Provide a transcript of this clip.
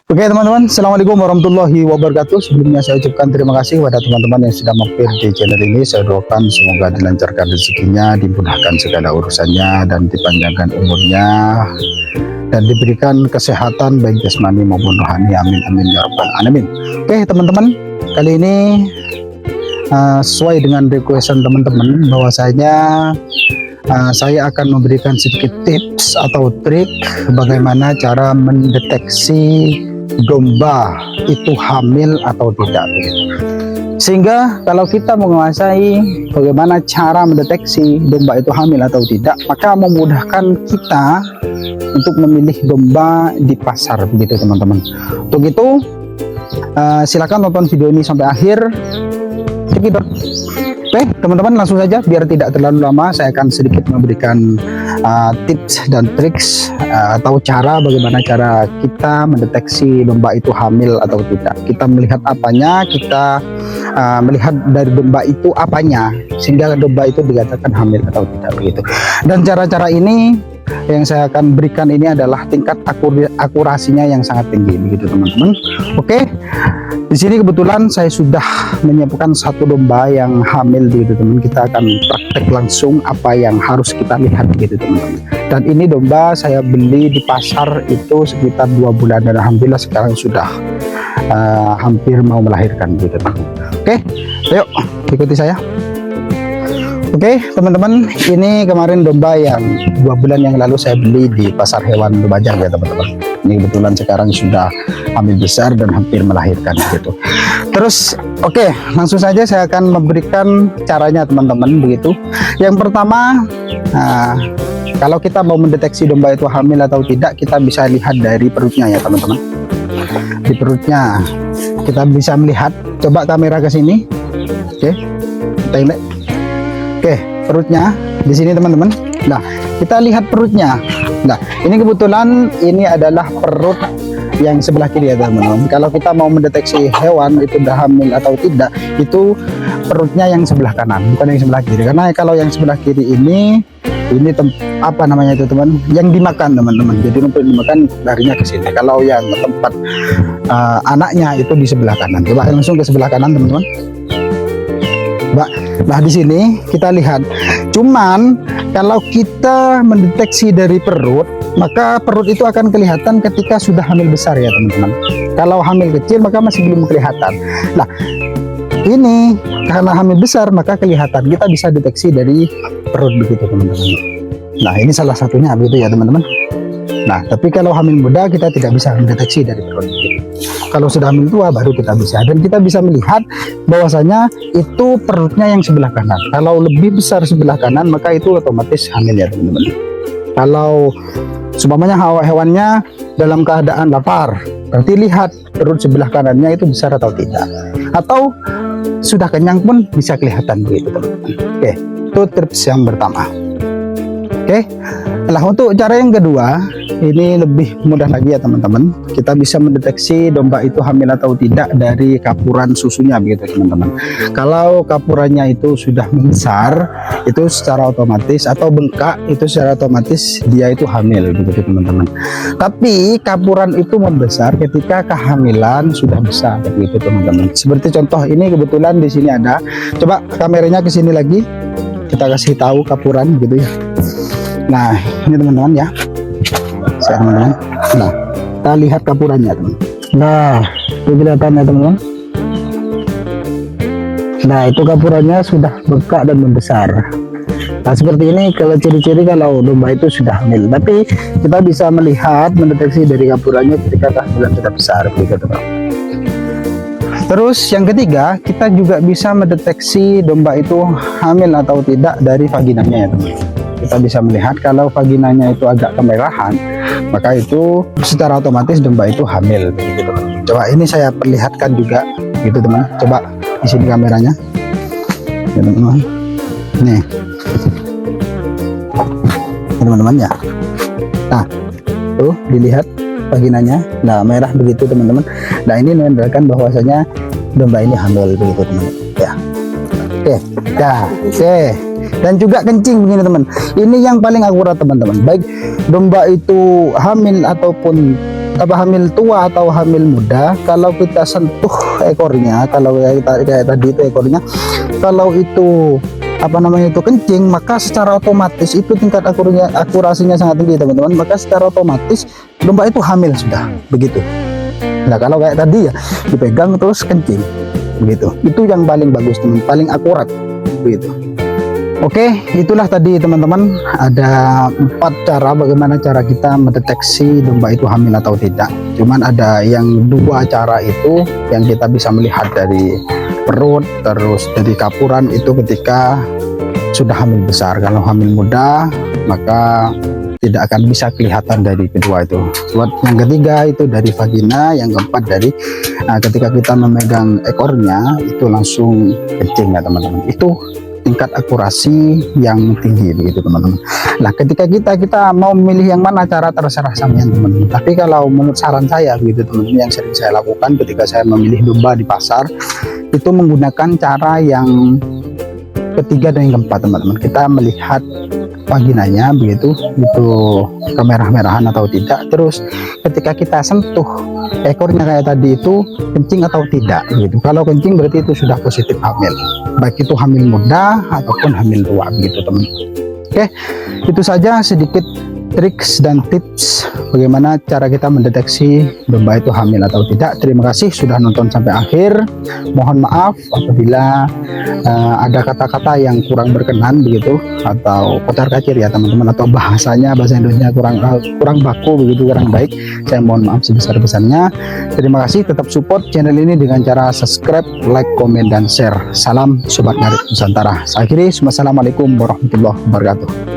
Oke teman-teman, Assalamualaikum warahmatullahi wabarakatuh. Sebelumnya saya ucapkan terima kasih kepada teman-teman yang sudah mampir di channel ini. Saya doakan semoga dilancarkan rezekinya, dimudahkan segala urusannya, dan dipanjangkan umurnya, dan diberikan kesehatan baik jasmani maupun rohani. Amin amin ya rabbal alamin. Oke teman-teman, kali ini sesuai dengan requestan teman-teman bahwasanya saya akan memberikan sedikit tips atau trik bagaimana cara mendeteksi domba itu hamil atau tidak, sehingga kalau kita menguasai bagaimana cara mendeteksi domba itu hamil atau tidak, maka memudahkan kita untuk memilih domba di pasar, begitu teman-teman. Untuk itu silakan nonton video ini sampai akhir. Oke teman-teman, langsung saja biar tidak terlalu lama saya akan sedikit memberikan tips dan triks atau cara bagaimana cara kita mendeteksi domba itu hamil atau tidak. Kita melihat apanya, kita melihat dari domba itu apanya sehingga domba itu dikatakan hamil atau tidak, begitu. Dan cara-cara ini yang saya akan berikan ini adalah tingkat akurasinya yang sangat tinggi, begitu teman-teman. Oke, di sini kebetulan saya sudah menyiapkan satu domba yang hamil, begitu teman. Kita akan praktek langsung apa yang harus kita lihat, begitu teman-teman. Dan ini domba saya beli di pasar itu sekitar 2 bulan dan alhamdulillah sekarang sudah hampir mau melahirkan, begitu teman. Oke, ayo ikuti saya. Oke teman-teman, ini kemarin domba yang 2 bulan yang lalu saya beli di pasar hewan Lumajang ya teman-teman. Ini kebetulan sekarang sudah hamil besar dan hampir melahirkan gitu. Terus oke, langsung saja saya akan memberikan caranya teman-teman, begitu. Yang pertama, kalau kita mau mendeteksi domba itu hamil atau tidak, kita bisa lihat dari perutnya ya teman-teman. Di perutnya kita bisa melihat, coba kamera ke sini. Oke, kita lihat. Oke, perutnya di sini teman-teman. Nah, kita lihat perutnya. Nah, ini kebetulan ini adalah perut yang sebelah kiri ya teman-teman. Kalau kita mau mendeteksi hewan itu sudah hamil atau tidak, itu perutnya yang sebelah kanan, bukan yang sebelah kiri. Karena kalau yang sebelah kiri ini apa namanya itu teman, yang dimakan teman-teman. Jadi untuk dimakan larinya ke sini. Kalau yang tempat anaknya itu di sebelah kanan. Coba langsung ke sebelah kanan teman-teman. Nah di sini kita lihat, cuman kalau kita mendeteksi dari perut, maka perut itu akan kelihatan ketika sudah hamil besar ya teman-teman. Kalau hamil kecil maka masih belum kelihatan. Nah ini karena hamil besar maka kelihatan, kita bisa deteksi dari perut, begitu teman-teman. Nah ini salah satunya, begitu ya teman-teman. Nah tapi kalau hamil muda kita tidak bisa mendeteksi dari perut, begitu. Kalau sudah hamil tua baru kita bisa, dan kita bisa melihat bahwasanya itu perutnya yang sebelah kanan. Kalau lebih besar sebelah kanan maka itu otomatis hamil ya teman-teman. Kalau seumpamanya hewannya dalam keadaan lapar, berarti lihat perut sebelah kanannya itu besar atau tidak. Atau sudah kenyang pun bisa kelihatan, begitu teman-teman. Oke, itu tips yang pertama. Oke, nah untuk cara yang kedua ini lebih mudah lagi ya teman-teman. Kita bisa mendeteksi domba itu hamil atau tidak dari kapuran susunya, begitu teman-teman. Kalau kapurannya itu sudah membesar, itu secara otomatis, atau bengkak, itu secara otomatis dia itu hamil, begitu teman-teman. Tapi kapuran itu membesar ketika kehamilan sudah besar, begitu teman-teman. Seperti contoh ini kebetulan di sini ada. Coba kameranya ke sini lagi, kita kasih tahu kapuran, gitu ya. Nah ini teman-teman ya, teman-teman. Nah kita lihat kapurannya teman. Nah itu kelihatan ya teman-teman. Nah itu kapurannya sudah bengkak dan membesar. Nah seperti ini kalau ciri-ciri kalau domba itu sudah hamil. Tapi kita bisa melihat, mendeteksi dari kapurannya ketika kehamilan sudah besar, begitu teman. Terus yang ketiga, kita juga bisa mendeteksi domba itu hamil atau tidak dari vaginanya ya teman. Kita bisa melihat kalau vaginanya itu agak kemerahan, maka itu secara otomatis domba itu hamil, begitu teman. Coba ini saya perlihatkan juga, gitu teman. Coba di sini kameranya, ya, teman-teman. Nih, teman-teman ya. Nah, tuh dilihat vaginanya, nah merah begitu teman-teman. Nah ini menandakan bahwasanya domba ini hamil, begitu teman. Ya, oke, ya, oke. Dan juga kencing begini teman. Ini yang paling akurat teman-teman. Baik domba itu hamil ataupun hamil tua atau hamil muda, kalau kita sentuh ekornya, kalau kayak tadi itu ekornya, kalau itu kencing, maka secara otomatis itu tingkat akurasinya sangat tinggi teman-teman, maka secara otomatis domba itu hamil sudah begitu. Nah kalau kayak tadi ya dipegang terus kencing begitu, itu yang paling bagus teman, paling akurat begitu. Oke, itulah tadi teman-teman, ada 4 cara bagaimana cara kita mendeteksi domba itu hamil atau tidak. Cuman ada yang 2 cara itu yang kita bisa melihat dari perut, terus dari kapuran itu ketika sudah hamil besar. Kalau hamil muda maka tidak akan bisa kelihatan dari kedua itu. Buat yang ketiga itu dari vagina, yang keempat dari ketika kita memegang ekornya itu langsung kencing ya teman-teman. Itu tingkat akurasi yang tinggi begitu teman-teman. Nah ketika kita mau memilih yang mana, cara terserah sampean teman-teman. Tapi kalau menurut saran saya begitu teman-teman, yang sering saya lakukan ketika saya memilih domba di pasar itu menggunakan cara yang ketiga dan yang keempat teman-teman. Kita melihat vaginanya begitu, itu kemerah-merahan atau tidak. Terus ketika kita sentuh ekornya kayak tadi itu kencing atau tidak gitu. Kalau kencing berarti itu sudah positif hamil, baik itu hamil muda ataupun hamil tua begitu teman. Oke, itu saja sedikit triks dan tips bagaimana cara kita mendeteksi domba itu hamil atau tidak. Terima kasih sudah nonton sampai akhir. Mohon maaf apabila ada kata-kata yang kurang berkenan begitu, atau kocar kacir ya teman-teman, atau bahasa Indonesia kurang baku begitu, kurang baik. Saya mohon maaf sebesar-besarnya. Terima kasih, tetap support channel ini dengan cara subscribe, like, komen, dan share. Salam Sobat Ngarit Nusantara. Saya akhiri, wassalamualaikum warahmatullahi wabarakatuh.